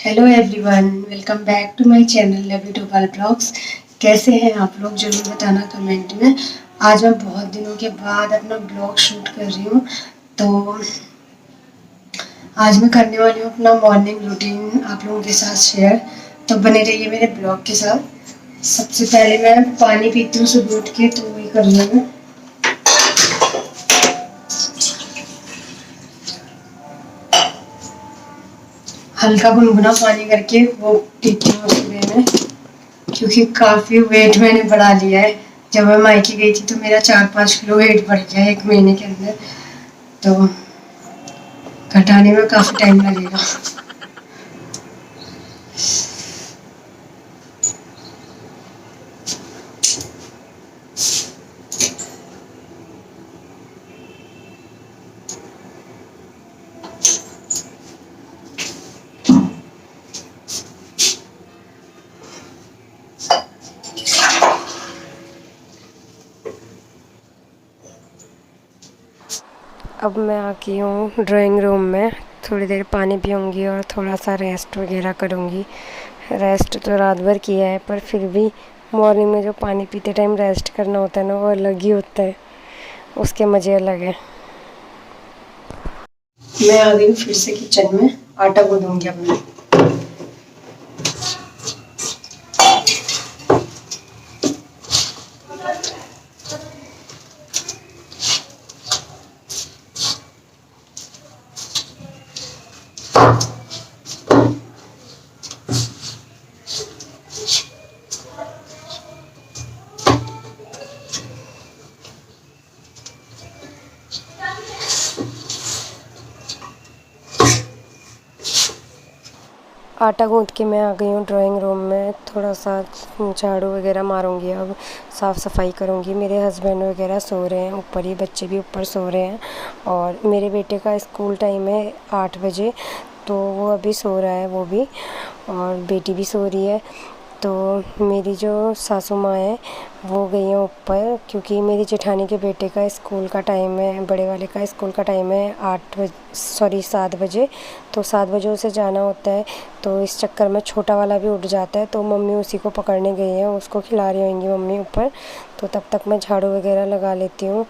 Hello everyone, welcome back to my channel love you टोपाल blogs. कैसे हैं आप लोग, ज़रूर बताना कमेंट में। आज मैं बहुत दिनों के बाद अपना ब्लॉग शूट कर रही हूँ। तो आज मैं करने वाली हूँ अपना मॉर्निंग रूटीन आप लोगों के साथ शेयर। तो बने रहिए मेरे ब्लॉग के साथ। सबसे पहले मैं पानी पीती हूँ सुबह उठ के, तो वही कर रही हूँ। हल्का गुनगुना पानी करके वो पीती हूँ सुबह में, क्योंकि काफ़ी वेट मैंने बढ़ा लिया है। जब मैं मायके गई थी तो मेरा 4-5 किलो वेट बढ़ गया है 1 महीने के अंदर। तो घटाने में काफ़ी टाइम लगेगा। अब मैं आ गई हूँ ड्राइंग रूम में। थोड़ी देर पानी पीऊँगी और थोड़ा सा रेस्ट वगैरह करूँगी। रेस्ट तो रात भर किया है, पर फिर भी मॉर्निंग में जो पानी पीते टाइम रेस्ट करना होता है ना, वो अलग ही होता है। उसके मज़े अलग है। मैं आ गई फिर से किचन में, आटा गूंदूंगी अब मैं। आटा गूंद के मैं आ गई हूँ ड्राइंग रूम में। थोड़ा सा झाड़ू वगैरह मारूंगी, अब साफ़ सफाई करूंगी। मेरे हस्बैंड वगैरह सो रहे हैं ऊपर ही, बच्चे भी ऊपर सो रहे हैं। और मेरे बेटे का स्कूल टाइम है 8 बजे, तो वो अभी सो रहा है वो भी, और बेटी भी सो रही है। तो मेरी जो सासू माँ है वो गई हैं ऊपर, क्योंकि मेरी जेठानी के बेटे का स्कूल का टाइम है, बड़े वाले का स्कूल का टाइम है 7 बजे। तो 7 बजे उसे जाना होता है, तो इस चक्कर में छोटा वाला भी उठ जाता है। तो मम्मी उसी को पकड़ने गई हैं, उसको खिला रही होंगी मम्मी ऊपर। तो तब तक मैं झाड़ू वगैरह लगा लेती हूँ।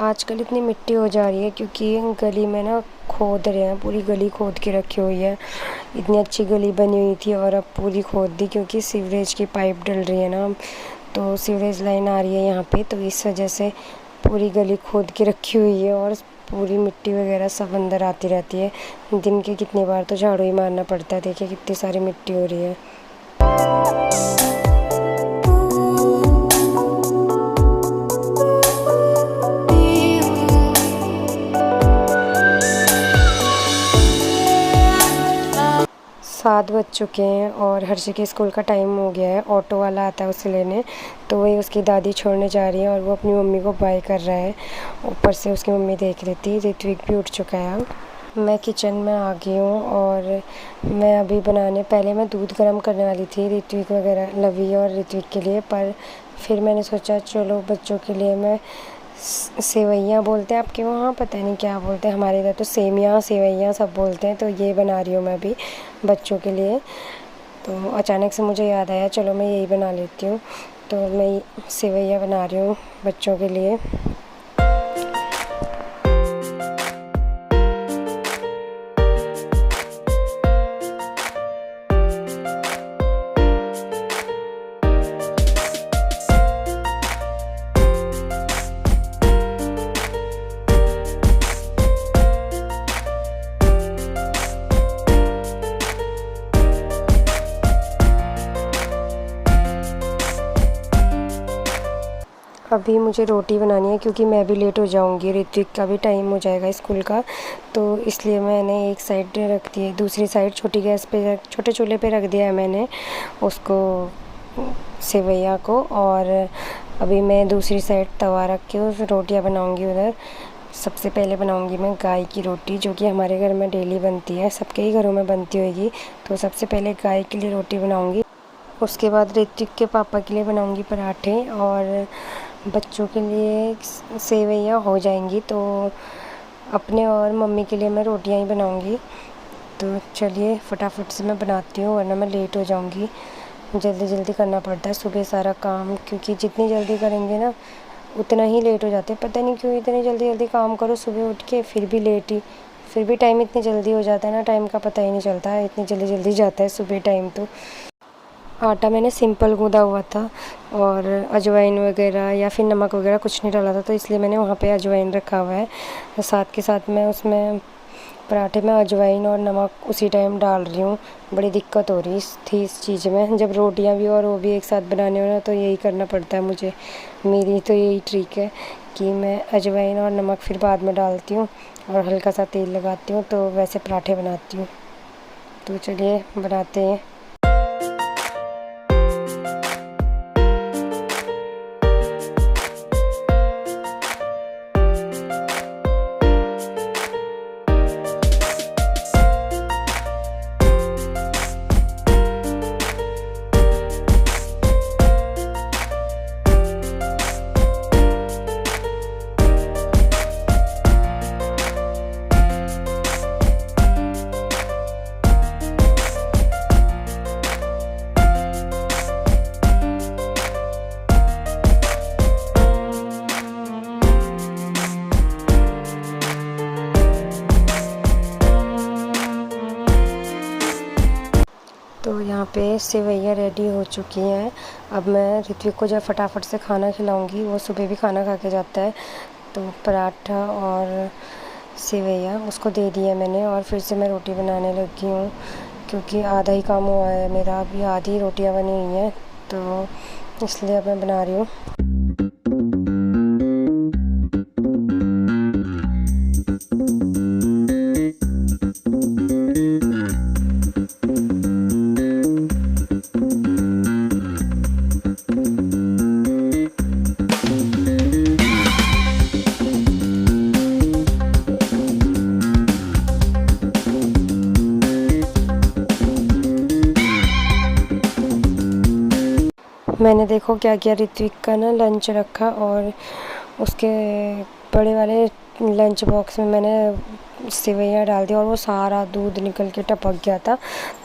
आजकल इतनी मिट्टी हो जा रही है, क्योंकि गली में ना खोद रहे हैं, पूरी गली खोद के रखी हुई है। इतनी अच्छी गली बनी हुई थी और अब पूरी खोद दी, क्योंकि सीवरेज की पाइप डल रही है ना। तो सीवरेज लाइन आ रही है यहाँ पे, तो इस वजह से पूरी गली खोद के रखी हुई है और पूरी मिट्टी वगैरह सब अंदर आती रहती है। दिन के कितनी बार तो झाड़ू ही मारना पड़ता है। देखिए कितनी सारी मिट्टी हो रही है। 7 बज चुके हैं और हर्षी के स्कूल का टाइम हो गया है। ऑटो वाला आता है उसे लेने, तो वही उसकी दादी छोड़ने जा रही है और वो अपनी मम्मी को बाय कर रहा है। ऊपर से उसकी मम्मी देख रही थी। ऋत्विक भी उठ चुका है। मैं किचन में आ गई हूँ और मैं अभी पहले मैं दूध गर्म करने वाली थी ऋत्विक वगैरह, लवी और ऋत्विक के लिए, पर फिर मैंने सोचा चलो बच्चों के लिए मैं सेवइयाँ बोलते हैं आपके वहाँ, पता नहीं क्या बोलते हैं, हमारे इधर तो सेमियाँ सेवइयाँ सब बोलते हैं। तो ये बना रही हूँ मैं अभी बच्चों के लिए। तो अचानक से मुझे याद आया, चलो मैं यही बना लेती हूँ। तो मैं सेवइयाँ बना रही हूँ बच्चों के लिए। अभी मुझे रोटी बनानी है क्योंकि मैं भी लेट हो जाऊंगी, ऋत्विक का भी टाइम हो जाएगा स्कूल का। तो इसलिए मैंने एक साइड रख दी है, दूसरी साइड छोटी गैस पे छोटे चूल्हे पे रख दिया है मैंने उसको, सेवइयाँ को। और अभी मैं दूसरी साइड तवा रख के उस रोटियाँ बनाऊंगी उधर। सबसे पहले बनाऊंगी मैं गाय की रोटी, जो कि हमारे घर में डेली बनती है, सबके ही घरों में बनती होगी। तो सबसे पहले गाय के लिए रोटी बनाऊंगी। उसके बाद ऋत्विक के पापा के लिए बनाऊंगी पराठे, और बच्चों के लिए सेवइयाँ हो जाएंगी। तो अपने और मम्मी के लिए मैं रोटियां ही बनाऊंगी। तो चलिए फटाफट से मैं बनाती हूँ, वरना मैं लेट हो जाऊंगी। जल्दी जल्दी करना पड़ता है सुबह सारा काम, क्योंकि जितनी जल्दी करेंगे ना उतना ही लेट हो जाते हैं। पता नहीं क्यों इतनी जल्दी जल्दी काम करो सुबह उठ के, फिर भी लेट ही, फिर भी टाइम इतनी जल्दी हो जाता है ना, टाइम का पता ही नहीं चलता है, इतनी जल्दी जल्दी जाता है सुबह टाइम। तो आटा मैंने सिंपल गूँधा हुआ था, और अजवाइन वगैरह या फिर नमक वगैरह कुछ नहीं डाला था, तो इसलिए मैंने वहाँ पे अजवाइन रखा हुआ है। साथ के साथ मैं उसमें पराठे में अजवाइन और नमक उसी टाइम डाल रही हूँ। बड़ी दिक्कत हो रही थी इस चीज़ में, जब रोटियाँ भी और वो भी एक साथ बनाने हो ना, तो यही करना पड़ता है मुझे। मेरी तो यही ट्रिक है कि मैं अजवाइन और नमक फिर बाद में डालती हूँ और हल्का सा तेल लगाती हूँ, तो वैसे पराठे बनाती हूँ। तो चलिए बनाते हैं। तो यहाँ पे सेवइयाँ रेडी हो चुकी हैं। अब मैं ऋत्विक को जब फटाफट से खाना खिलाऊंगी, वो सुबह भी खाना खा के जाता है। तो पराठा और सेवइयाँ उसको दे दिया मैंने, और फिर से मैं रोटी बनाने लगी हूँ, क्योंकि आधा ही काम हुआ है मेरा, अभी आधी रोटियाँ बनी हुई हैं, तो इसलिए अब मैं बना रही हूँ। मैंने देखो क्या किया, ऋत्विक का ना लंच रखा, और उसके बड़े वाले लंच बॉक्स में मैंने सेवइयाँ डाल दी, और वो सारा दूध निकल के टपक गया था।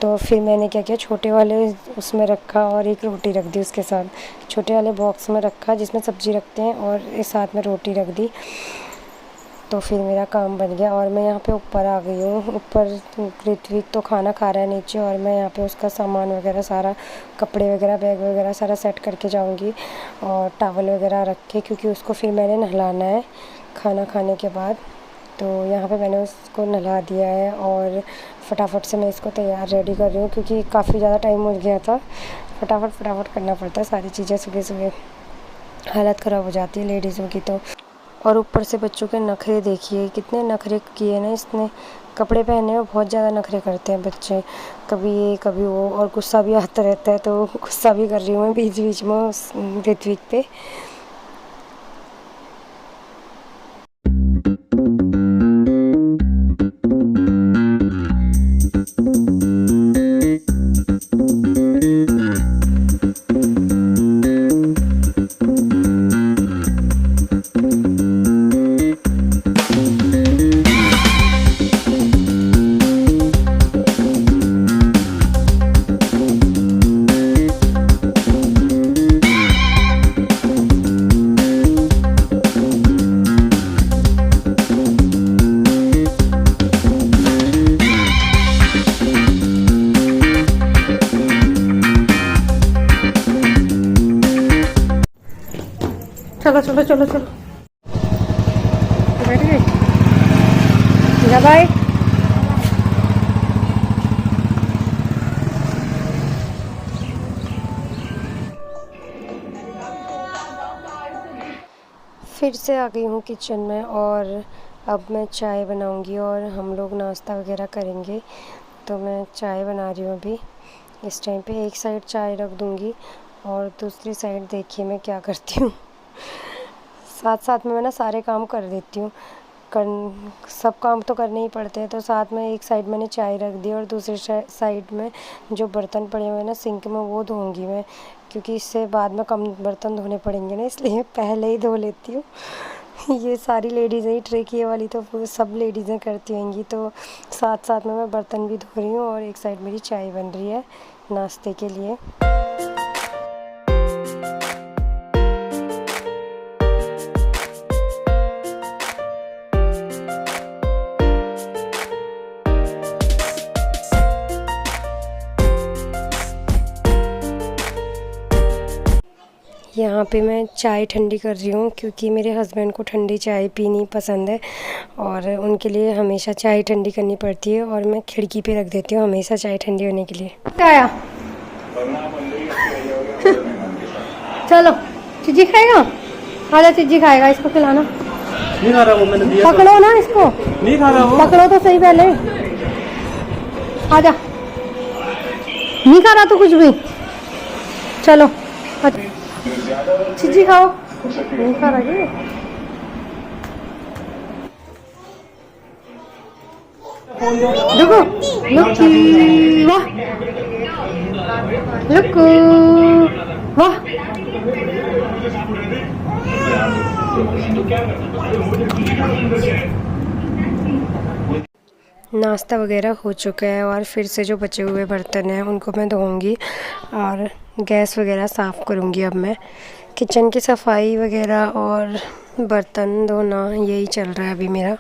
तो फिर मैंने क्या किया, छोटे वाले उसमें रखा और एक रोटी रख दी उसके साथ। छोटे वाले बॉक्स में रखा जिसमें सब्ज़ी रखते हैं, और एक साथ में रोटी रख दी। तो फिर मेरा काम बन गया, और मैं यहाँ पे ऊपर आ गई हूँ। ऊपर ऋत्विक तो खाना खा रहा है नीचे, और मैं यहाँ पे उसका सामान वगैरह सारा, कपड़े वगैरह बैग वगैरह सारा सेट करके जाऊँगी, और टॉवल वगैरह रख के, क्योंकि उसको फिर मैंने नहलाना है खाना खाने के बाद। तो यहाँ पे मैंने उसको नहला दिया है, और फटाफट से मैं इसको तैयार रेडी कर रही हूँ, क्योंकि काफ़ी ज़्यादा टाइम हो गया था। फटाफट करना पड़ता है सारी चीज़ें, सुबह सुबह हालत ख़राब हो जाती है लेडीज़ों की तो। और ऊपर से बच्चों के नखरे देखिए, कितने नखरे किए ना इसने। कपड़े पहनने में बहुत ज़्यादा नखरे करते हैं बच्चे, कभी ये कभी वो, और गुस्सा भी आता रहता है। तो गुस्सा भी कर रही हूँ मैं बीच बीच में उस ऋत्विक पे। चलो चलो चलो चलो, बैठ गए। जा बाय। फिर से आ गई हूँ किचन में और अब मैं चाय बनाऊँगी और हम लोग नाश्ता वगैरह करेंगे। तो मैं चाय बना रही हूँ अभी। इस टाइम पे एक साइड चाय रख दूँगी और दूसरी साइड देखिए मैं क्या करती हूँ। साथ साथ में मैं ना सारे काम कर देती हूँ। सब काम तो करने ही पड़ते हैं, तो साथ में एक साइड मैंने चाय रख दी और दूसरी साइड में जो बर्तन पड़े हुए हैं ना सिंक में, वो धोऊंगी मैं, क्योंकि इससे बाद में कम बर्तन धोने पड़ेंगे ना, इसलिए पहले ही धो लेती हूँ। ये सारी लेडीज़ें ही ट्रिक ये वाली तो सब लेडीज़ें करती होंगी। तो साथ साथ में मैं बर्तन भी धो रही हूँ और एक साइड मेरी चाय बन रही है नाश्ते के लिए। यहाँ पे मैं चाय ठंडी कर रही हूँ क्योंकि मेरे हस्बैंड को ठंडी चाय पीनी पसंद है और उनके लिए हमेशा चाय ठंडी करनी पड़ती है और मैं खिड़की पे रख देती हूँ हमेशा चाय ठंडी होने के लिए। आया चलो चिज्जी खाएगा, आजा चिज्जी खाएगा, इसको खिलाना। नहीं खा रहा वो, मैंने दिया पकड़ो ना इसको, नहीं खा रहा वो, पकड़ो तो सही पहले। आजा, नहीं खा रहा तो कुछ भी। चलो चिज्जी खाओ, नहीं खा रहा ये। देखो लुक्की, वाह लुक्कू, वाह। नाश्ता वगैरह हो चुका है और फिर से जो बचे हुए बर्तन हैं उनको मैं धोऊंगी और गैस वगैरह साफ़ करूंगी। अब मैं किचन की सफाई वगैरह और बर्तन धोना यही चल रहा है अभी मेरा।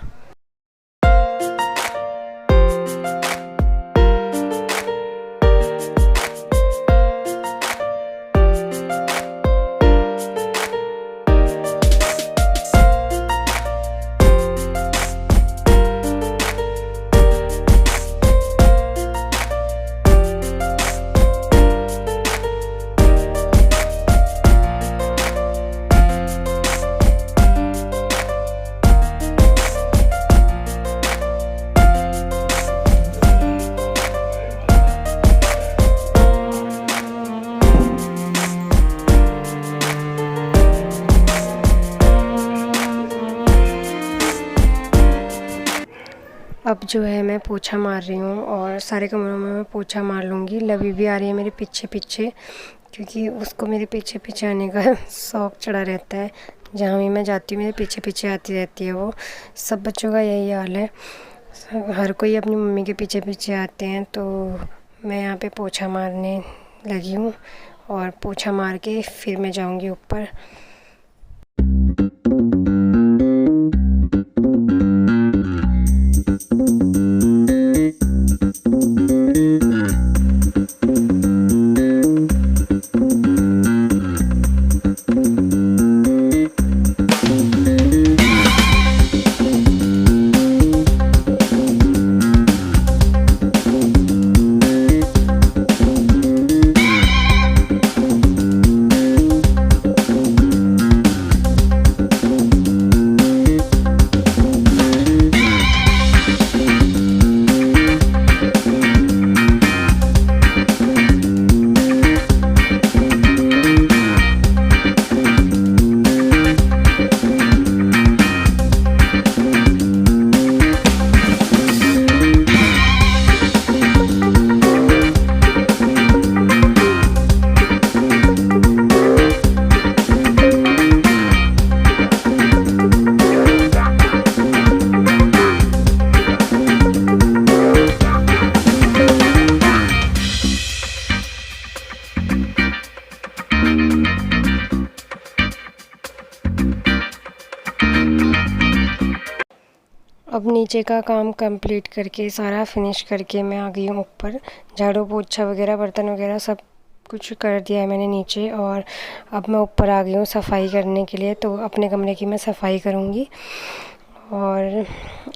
अब जो है मैं पोछा मार रही हूँ और सारे कमरों में मैं पोछा मार लूँगी। लवी भी आ रही है मेरे पीछे पीछे, क्योंकि उसको मेरे पीछे पीछे आने का शौक़ चढ़ा रहता है। जहाँ भी मैं जाती हूँ मेरे पीछे पीछे आती रहती है वो। सब बच्चों का यही हाल है, हर कोई अपनी मम्मी के पीछे पीछे आते हैं। तो मैं यहाँ पे पोछा मारने लगी हूँ और पोछा मार के फिर मैं जाऊँगी ऊपर। अब नीचे का काम कंप्लीट करके सारा फिनिश करके मैं आ गई हूँ ऊपर। झाड़ू पोछा वगैरह बर्तन वगैरह सब कुछ कर दिया है मैंने नीचे, और अब मैं ऊपर आ गई हूँ सफाई करने के लिए। तो अपने कमरे की मैं सफाई करूँगी। और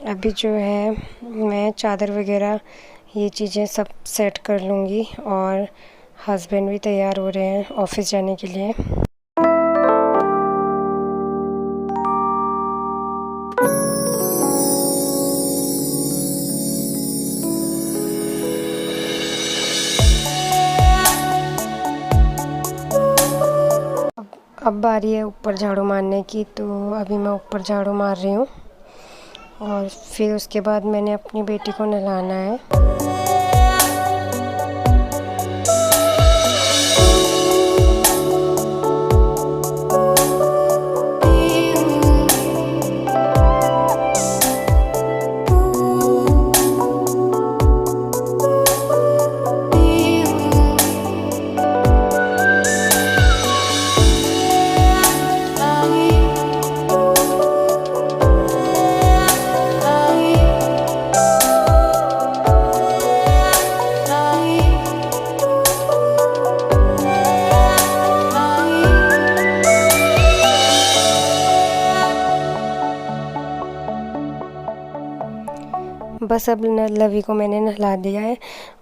अभी जो है मैं चादर वगैरह ये चीज़ें सब सेट कर लूँगी। और हस्बैंड भी तैयार हो रहे हैं ऑफिस जाने के लिए। अब बारी है ऊपर झाड़ू मारने की, तो अभी मैं ऊपर झाड़ू मार रही हूँ। और फिर उसके बाद मैंने अपनी बेटी को नहलाना है। बस अब लवी को मैंने नहला दिया है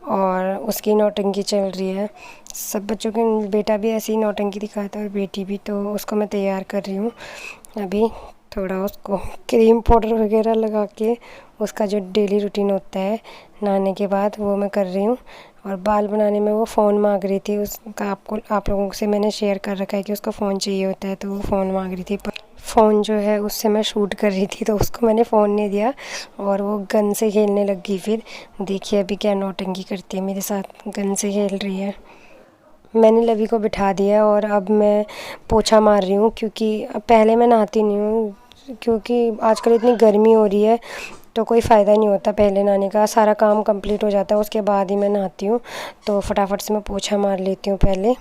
और उसकी नौटंकी चल रही है। सब बच्चों के बेटा भी ऐसी ही नौटंकी दिखाता है और बेटी भी, तो उसको मैं तैयार कर रही हूँ। अभी थोड़ा उसको क्रीम पाउडर वगैरह लगा के उसका जो डेली रूटीन होता है नहाने के बाद वो मैं कर रही हूँ। और बाल बनाने में वो फ़ोन मांग रही थी, उसका आप लोगों से मैंने शेयर कर रखा है कि उसको फ़ोन चाहिए होता है, तो वो फ़ोन मांग रही थी। पर फ़ोन जो है उससे मैं शूट कर रही थी, तो उसको मैंने फ़ोन नहीं दिया और वो गन से खेलने लग गई। फिर देखिए अभी क्या नौटंकी करती है मेरे साथ, गन से खेल रही है। मैंने लवी को बिठा दिया और अब मैं पोछा मार रही हूँ, क्योंकि पहले मैं नहाती नहीं हूँ, क्योंकि आजकल इतनी गर्मी हो रही है तो कोई फ़ायदा नहीं होता पहले नहाने का। सारा काम कंप्लीट हो जाता है उसके बाद ही मैं नहाती हूँ। तो फटाफट से मैं पोछा मार लेती हूँ पहले।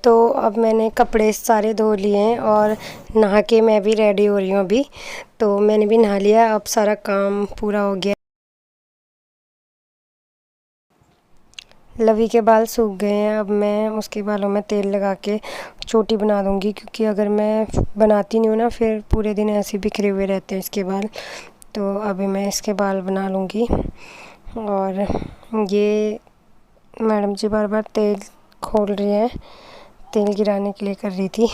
तो अब मैंने कपड़े सारे धो लिए हैं और नहा के मैं भी रेडी हो रही हूँ अभी। तो मैंने भी नहा लिया, अब सारा काम पूरा हो गया। लवी के बाल सूख गए हैं, अब मैं उसके बालों में तेल लगा के चोटी बना दूँगी, क्योंकि अगर मैं बनाती नहीं हूँ ना फिर पूरे दिन ऐसे बिखरे हुए रहते हैं इसके बाल। तो अभी मैं इसके बाल बना लूँगी। और ये मैडम जी बार बार तेल खोल रही है, तेल गिराने के लिए कर रही थी।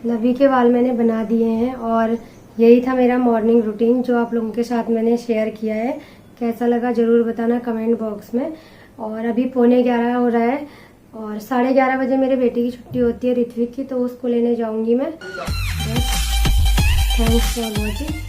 लवी के बाल मैंने बना दिए हैं और यही था मेरा मॉर्निंग रूटीन जो आप लोगों के साथ मैंने शेयर किया है। कैसा लगा ज़रूर बताना कमेंट बॉक्स में। और अभी 11:15 हो रहा है और 11:30 बजे मेरे बेटे की छुट्टी होती है ऋत्विक की, तो उसको लेने जाऊंगी मैं। Thanks for watching.